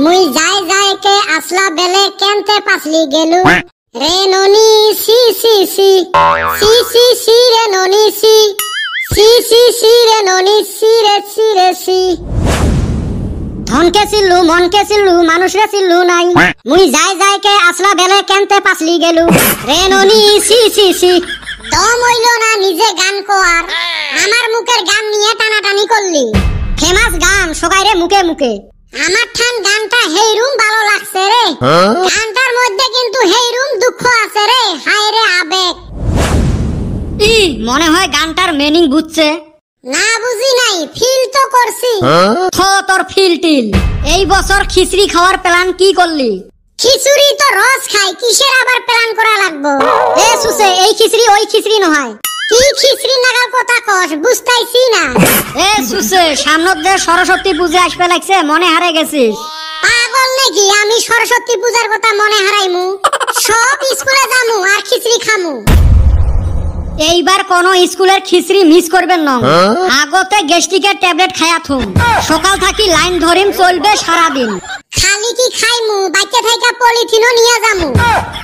মুই যাই যাই কে আসলা বেলে কেনতে পাসলি গেলু রে ননি সি সি সি সি সি সি রে ননি সি সি সি সি রে ননি সি রে সি ধনকে চিল্লু মনকে চিল্লু মানুষরে চিল্লু নাই মুই যাই যাই কে আসলা বেলে কেনতে পাসলি গেলু রে ননি সি সি সি দম হইল না নিজে গান কোয়ার আমার মুখের গান নিয়ে টানাটানি করলি ফেমাস গান সবাইরে মুখে মুখে আমার ঠান গানটা হেইরুম ভালো লাগছে রে গানটার মধ্যে কিন্তু হেইরুম দুঃখ আছে রে হায় রে আবেগ ই মনে হয় গানটার মিনিং বুঝছে না বুঝি নাই ফিল তো করছি তোর ফিল টিল এই বছর খিচুড়ি খাওয়ার প্ল্যান কি করলি খিচুড়ি তো রোজ খাই কিসের আবার প্ল্যান করা লাগবো এ সুসে এই খিচুড়ি ওই খিচুড়ি নয় কি খিচুড়ি নাগাল কথা কস বুঝতাইছি না এ সুসে সামনের যে সরস্বতী পূজা আসবে লাগছে মনে হারে গেছিস পাগল নাকি আমি সরস্বতী পূজার কথা মনে হারাইমু সব স্কুলে যামু আর খিচুড়ি খামু এইবার কোন স্কুলের খিচুড়ি মিস করবেন না আগতে গ্যাস্ট্রিকের ট্যাবলেট খায়া থুম সকাল থাকি লাইন ধরিম চলবে সারা দিন খালি কি খাইমু বাইকে থাকা পলিথিনও নিয়ে যামু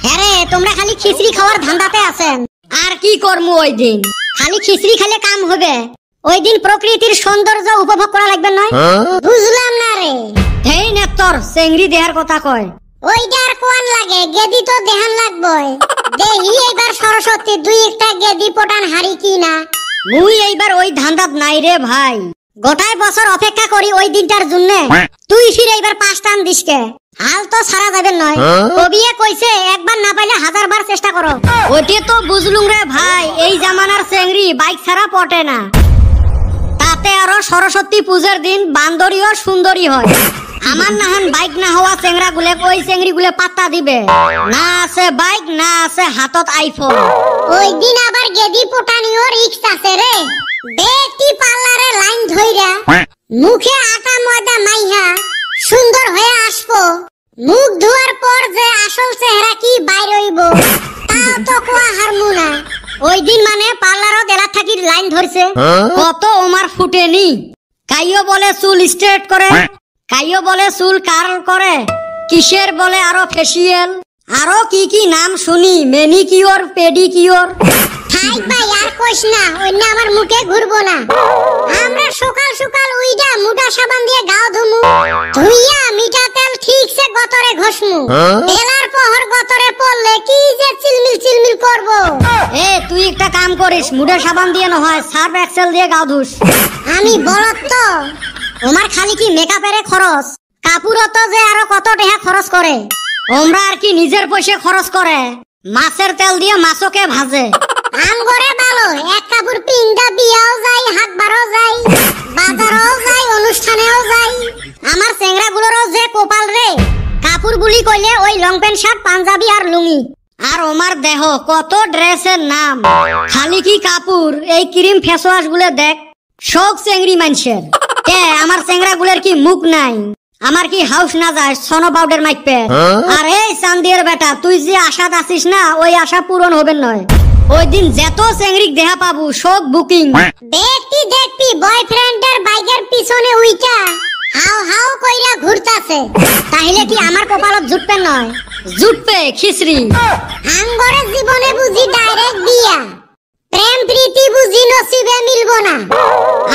হ্যাঁ রে তোমরা খালি খিচুড়ি খাওয়ার ধান্দাতে আছেন আর কি করমু ওই দিন খালি খিচুড়ি খেলে কাম হবে ওই দিন প্রকৃতির সৌন্দর্য উপভোগ করা লাগবে নয় বুঝলাম না রে হেই না তোর চেংড়ি দেহার কথা কয় ওইটার কোন লাগে গেদি তো দেহান লাগবই দেহি এবার সরস্বতী দুই একটা গেদি পটান হারি কি না মুই এইবার ওই ধান্দাত নাই রে ভাই গোটাই বছর অপেক্ষা করি ওই দিনটার জন্য তুই ফিরে এইবার 5 টান দিসকে হাল তো সারা যাবে নয় কবিয়ে কইছে একবার না পাইলে 1000 বার চেষ্টা করো ওইটা তো বুঝলুম রে ভাই এই জামানার চেংড়ি বাইক ছাড়া পটে না তাতে আরো সরস্বতী পূজার দিন বান্দরীয় সুন্দরী হয় আমার নাহান বাইক না হওয়া চেংড়া গুলে ওই চেংড়ি গুলে পাত্তা দিবে না আছে বাইক না আছে হাতত আইফোন ওই দিন আবার গেদি পটানিও রিক্স আছে রে বেটি পার্লারে লাইন ধইরা মুখে আটা ময়দা মাইহা সুন্দর হয়ে আসবো মুখ ধোয়ার পর যে আসল চেহারা কি বাইর হইব তাও তো কোয়া হারমু না ওই দিন মানে পার্লারও দেলা থাকি লাইন ধরছে কত ওমার ফুটেনি কাইও বলে চুল স্ট্রেট করে কাইও বলে চুল কার্ল করে কিসের বলে আরো ফেসিয়াল আরো কি কি নাম শুনি ম্যানিকিওর পেডিকিওর থাই ভাই আর কইস না ওই না আমার মুখে ঘুরবো না আমরা সকাল সকাল উইডা মুটা সাবান দিয়ে গাও ধুমু ধুইয়া মিঠা তেল ঠিকসে গতরে ঘষমু তেলার পহর গতরে পড়লে কি যে চিলমিল করব এ তুই একটা কাম করিস মুটা সাবান দিয়ে না হয় সার্ফ এক্সেল দিয়ে গাও ধুস আমি বলত তো ওমার খালি কি মেকআপের খরচ কাপড়ও তো যে আরো কত টাকা খরচ করে ওমরা আর কি নিজের পয়সা খরচ করে মাছের তেল দিয়ে মাছকে ভাজে আমগরে ভালো এক কাপড় পিন্ডা বিয়াও যাই হাটবারও যাই বাজারও যাই অনুষ্ঠানেও যাই আমার চেংড়া গুলোরও যে কোপাল রে কাপড় বুলি কইলে ওই লং প্যান্ট শার্ট পাঞ্জাবি আর লুঙ্গি আর ওমার দেহ কত ড্রেসের নাম খালি কি কাপড় এই ক্রিম ফেস ওয়াশ গুলো দেখ শোক চেংড়ি মানুষের কে আমার চেংড়া গুলের কি মুখ নাই আমার কি হাউস না যায় সোনো পাউডার মাইপে আর এই চান্দিয়ার বেটা তুই যে আশা আছিস না ওই আশা পূরণ হবে নয় ওই দিন যত চেংড়িক দেখা পাবো সব বুকিং দেখবি বয়ফ্রেন্ডের বাইকের পিছনে উইটা হাও হাও কইরা ঘুরতাছে তাহলে কি আমার কপালত জুটবে নয় জুটবে খিচড়ি আঙ্গরে জীবনে বুঝি ডাইরেক্ট বিয়া প্রেম প্রীতি বুঝি নসিবে মিলবো না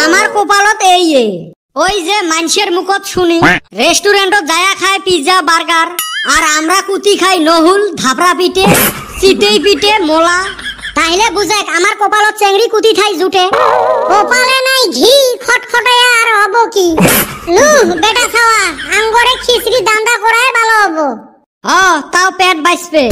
আমার কপালত এই ওই যে মানুষের মুখত শুনি রেস্টুরেন্টত যায়া খায় পিজ্জা বার্গার আর আমরা কুতি খাই নহুল ধাপড়া পিঠে চিতেই পিঠে মোলা তাইলে বুঝাক আমার কপালত চেংড়ি কুতি ঠাই জুটে কপালে নাই ঘি খটখটায়া আর হবো কি বেটা খাওয়া আঙ্গরে খিচড়ি দান্দা করাই ভালো হবো তাও পেট বাঁচবে।